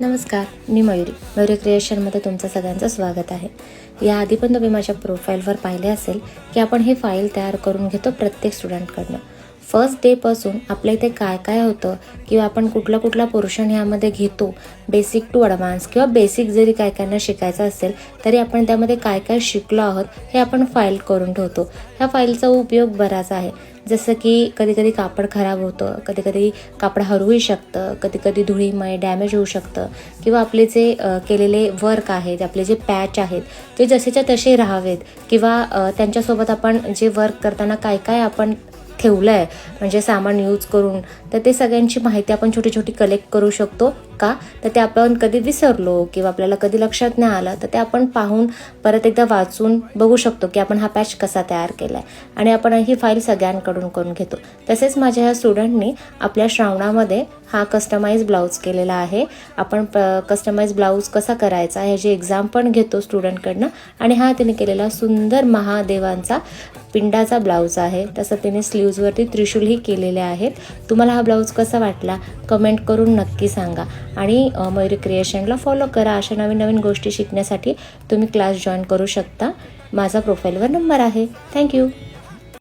नमस्कार, मी मयुरी क्रिएशनमध्ये तुमचं सगळ्यांचं स्वागत आहे. याआधी पण तुम्ही माझ्या प्रोफाईलवर पाहिले असेल की आपण हे फाईल तयार करून घेतो प्रत्येक स्टुडंटकडनं. फर्स्ट डेपासून आपल्या इथे काय काय होतं किंवा आपण कुठला पोर्शन ह्यामध्ये घेतो, बेसिक टू ॲडव्हान्स किंवा बेसिक जरी काय कायना शिकायचं असेल तरी आपण त्यामध्ये काय काय शिकलो आहोत हे आपण फाईल करून ठेवतो. ह्या फाईलचा उपयोग बराच आहे. जसं की कधी कापड खराब होतं, कधी कापड हरवूही शकतं, कधी धुळीमुळे डॅमेज होऊ शकतं किंवा आपले जे केलेले वर्क आहेत, आपले जे पॅच आहेत ते जसेच्या तसे राहावेत किंवा त्यांच्यासोबत आपण जे वर्क करताना काय काय आपण ठेवलं आहे म्हणजे सामान यूज करून, तर ते सगळ्यांची माहिती आपण छोटी कलेक्ट करू शकतो का, तर ते आपण कधी विसरलो किंवा आपल्याला कधी लक्षात नाही आलं तर ते आपण पाहून परत एकदा वाचून बघू शकतो की आपण हा पॅच कसा तयार केला आहे आणि आपण ही फाईल सगळ्यांकडून करून घेतो. तसेच माझ्या ह्या स्टुडंटनी आपल्या श्रावणामध्ये हा कस्टमाइज ब्लाऊज केलेला आहे. आपण कस्टमाइज ब्लाऊज कसा करायचा ह्याची एक्झाम पण घेतो स्टुडंटकडनं आणि हा तिने केलेला सुंदर महादेवांचा पिंडाचा ब्लाऊज आहे. तसं तिने स्लीव्जवरती त्रिशूलही केलेले आहेत. तुम्हाला हा ब्लाऊज कसा वाटला कमेंट करून नक्की सांगा आणि मयुरी क्रिएशनला फॉलो करा. अशा नवीन गोष्टी शिकण्यासाठी तुम्ही क्लास जॉईन करू शकता. माझा प्रोफाईलवर नंबर आहे. थँक्यू.